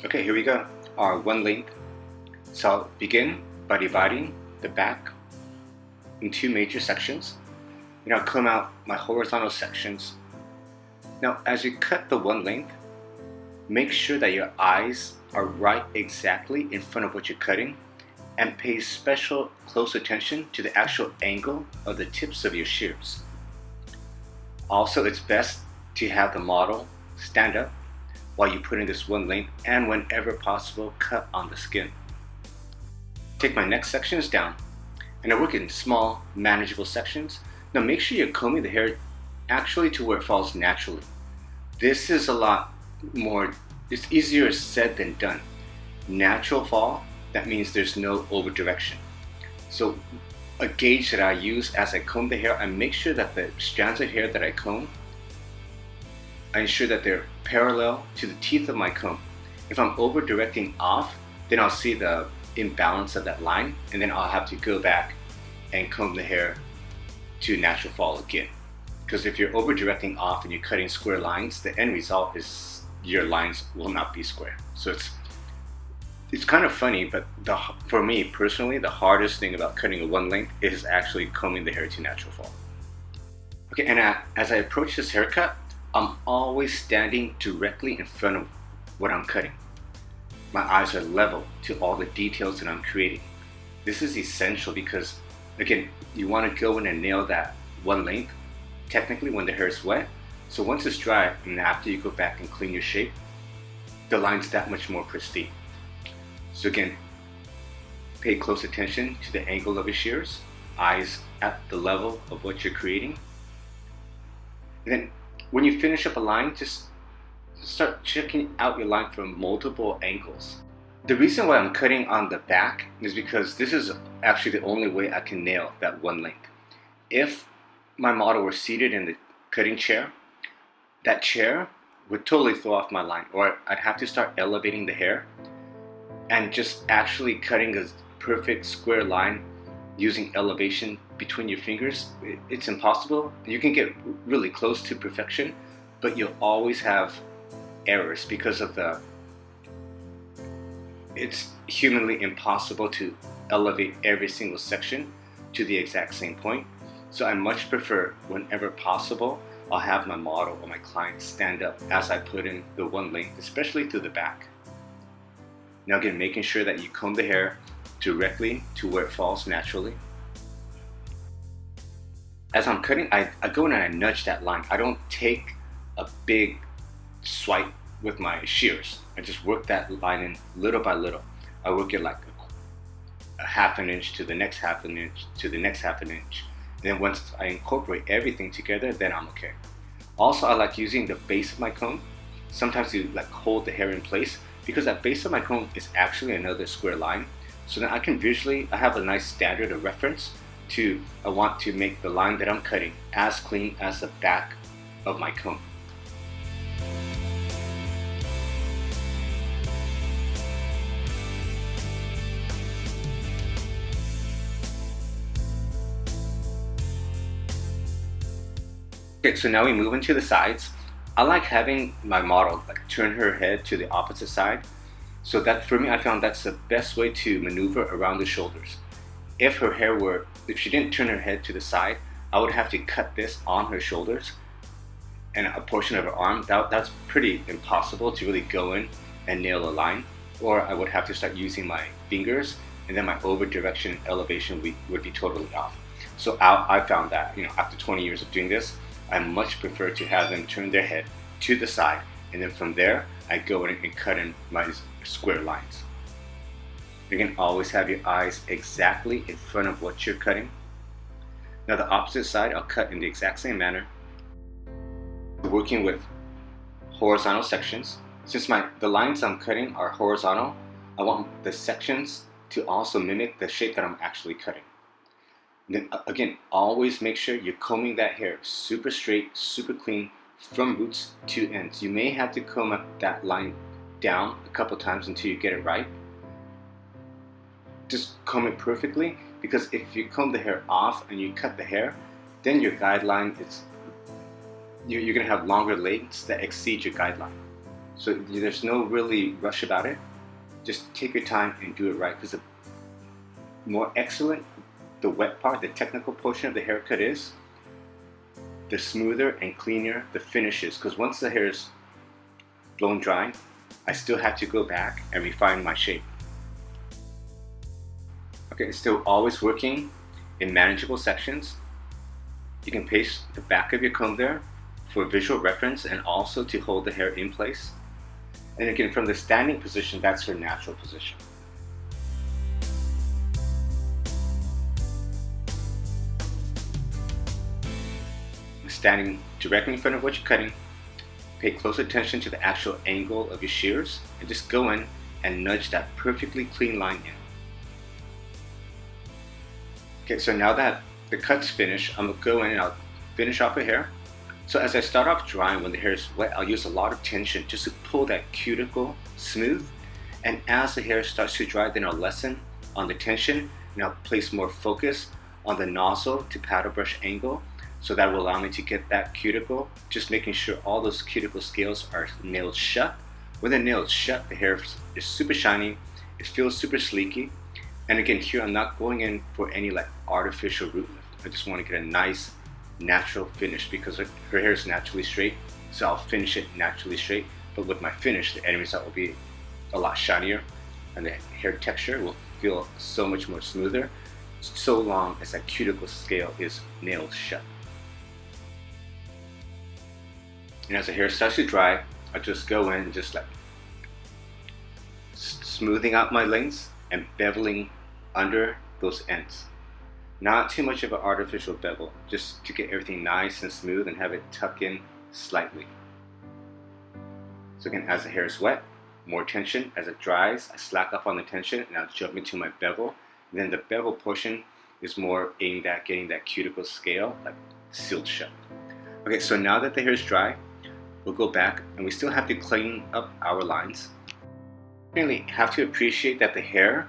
Okay, here we go. Our one length. So I'll begin by dividing the back in two major sections. And I'll comb out my horizontal sections. Now, as you cut the one length, make sure that your eyes are right exactly in front of what you're cutting, and pay special close attention to the actual angle of the tips of your shears. Also, it's best to have the model stand up while you put in this one length, and whenever possible, cut on the skin. Take my next sections down, and I work in small, manageable sections. Now make sure you're combing the hair actually to where it falls naturally. This is a lot more, it's easier said than done. Natural fall, that means there's no over direction. So a gauge that I use as I comb the hair, I make sure that the strands of hair that I comb, I ensure that they're parallel to the teeth of my comb. If I'm over directing off, then I'll see the imbalance of that line, and then I'll have to go back and comb the hair to natural fall again. Because if you're over directing off and you're cutting square lines, the end result is your lines will not be square. So it's kind of funny, but for me personally, the hardest thing about cutting a one length is actually combing the hair to natural fall. Okay, and as I approach this haircut, I'm always standing directly in front of what I'm cutting. My eyes are level to all the details that I'm creating. This is essential because, again, you want to go in and nail that one length technically when the hair is wet. So once it's dry, and after you go back and clean your shape, the line's that much more pristine. So again, pay close attention to the angle of your shears, eyes at the level of what you're creating. And then when you finish up a line, just start checking out your line from multiple angles. The reason why I'm cutting on the back is because this is actually the only way I can nail that one length. If my model were seated in the cutting chair, that chair would totally throw off my line, or I'd have to start elevating the hair and just actually cutting a perfect square line using elevation between your fingers. It's impossible. You can get really close to perfection, but you'll always have errors because of it's humanly impossible to elevate every single section to the exact same point. So I much prefer, whenever possible, I'll have my model or my client stand up as I put in the one length, especially through the back. Now again, making sure that you comb the hair directly to where it falls naturally. As I'm cutting, I go in and I nudge that line. I don't take a big swipe with my shears. I just work that line in little by little. I work it like a half an inch to the next half an inch to the next half an inch. And then once I incorporate everything together, then I'm okay. Also, I like using the base of my comb. Sometimes you like hold the hair in place because that base of my comb is actually another square line. So then I can visually, I have a nice standard of reference to, I want to make the line that I'm cutting as clean as the back of my comb. Okay, so now we move into the sides. I like having my model like turn her head to the opposite side. So that for me, I found that's the best way to maneuver around the shoulders. If she didn't turn her head to the side, I would have to cut this on her shoulders and a portion of her arm. That's pretty impossible to really go in and nail a line. Or I would have to start using my fingers, and then my over direction and elevation would be totally off. So I found that, after 20 years of doing this, I much prefer to have them turn their head to the side, and then from there, I go in and cut in my square lines. Again, always have your eyes exactly in front of what you're cutting. Now the opposite side, I'll cut in the exact same manner. Working with horizontal sections. Since the lines I'm cutting are horizontal, I want the sections to also mimic the shape that I'm actually cutting. Then again, always make sure you're combing that hair super straight, super clean from roots to ends. You may have to comb up that line down a couple times until you get it right. Just comb it perfectly, because if you comb the hair off and you cut the hair, then your guideline is, you're going to have longer lengths that exceed your guideline. So there's no really rush about it. Just take your time and do it right, because the more excellent the wet part, the technical portion of the haircut is, the smoother and cleaner the finish is. Because once the hair is blown dry, I still have to go back and refine my shape. Okay, it's still always working in manageable sections. You can place the back of your comb there for visual reference and also to hold the hair in place. And again, from the standing position, that's your natural position. Standing directly in front of what you're cutting, pay close attention to the actual angle of your shears and just go in and nudge that perfectly clean line in. Okay, so now that the cut's finished, I'm going to go in and I'll finish off the hair. So as I start off drying, when the hair is wet, I'll use a lot of tension just to pull that cuticle smooth. And as the hair starts to dry, then I'll lessen on the tension and I'll place more focus on the nozzle to paddle brush angle. So that will allow me to get that cuticle, just making sure all those cuticle scales are nailed shut. When the nail is shut, the hair is super shiny, it feels super sleeky. And again, here I'm not going in for any like artificial root lift. I just want to get a nice natural finish because her hair is naturally straight, so I'll finish it naturally straight. But with my finish, the end result will be a lot shinier and the hair texture will feel so much more smoother, so long as that cuticle scale is nailed shut. And as the hair starts to dry, I just go in and just like smoothing out my lengths and beveling under those ends. Not too much of an artificial bevel, just to get everything nice and smooth and have it tuck in slightly. So again, as the hair is wet, more tension. As it dries, I slack off on the tension and I'll jump into my bevel. And then the bevel portion is more aimed at getting that cuticle scale like sealed shut. Okay, so now that the hair is dry, we'll go back and we still have to clean up our lines. You really have to appreciate that the hair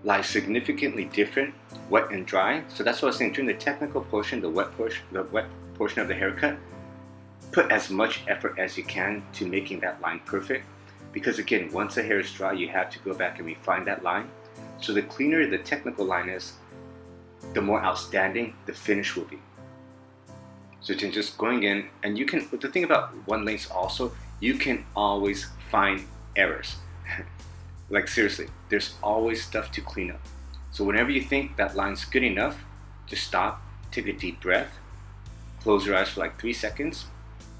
lies significantly different wet and dry. So that's what I was saying, during the technical portion, the wet portion of the haircut, put as much effort as you can to making that line perfect. Because again, once the hair is dry, you have to go back and refine that line. So the cleaner the technical line is, the more outstanding the finish will be. So you're just going in, and you can, the thing about one lengths also, you can always find errors. Like seriously, there's always stuff to clean up. So whenever you think that line's good enough, just stop, take a deep breath, close your eyes for like 3 seconds,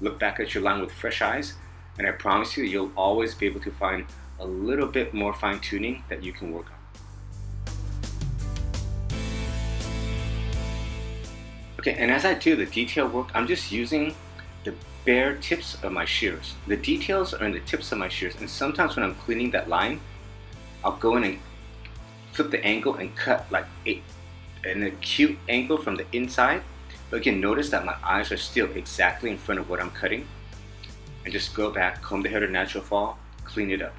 look back at your line with fresh eyes, and I promise you, you'll always be able to find a little bit more fine tuning that you can work on. Okay, and as I do the detail work, I'm just using the bare tips of my shears. The details are in the tips of my shears, and sometimes when I'm cleaning that line, I'll go in and flip the angle and cut like an acute angle from the inside. But again, notice that my eyes are still exactly in front of what I'm cutting. And just go back, comb the hair to natural fall, clean it up.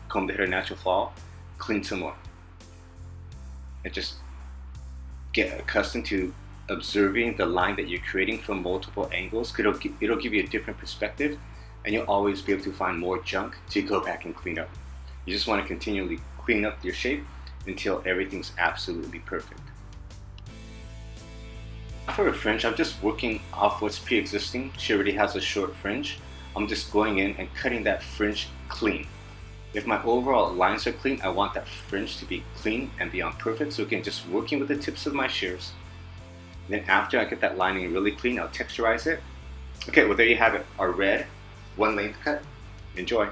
Comb the hair to natural fall, clean some more. And just get accustomed to observing the line that you're creating from multiple angles. It'll give you a different perspective, and you'll always be able to find more junk to go back and clean up. You just want to continually clean up your shape until everything's absolutely perfect. For a fringe, I'm just working off what's pre-existing. She already has a short fringe. I'm just going in and cutting that fringe clean. If my overall lines are clean, I want that fringe to be clean and beyond perfect. So again, just working with the tips of my shears. Then after I get that lining really clean, I'll texturize it. Okay, well there you have it, our red one length cut. Enjoy.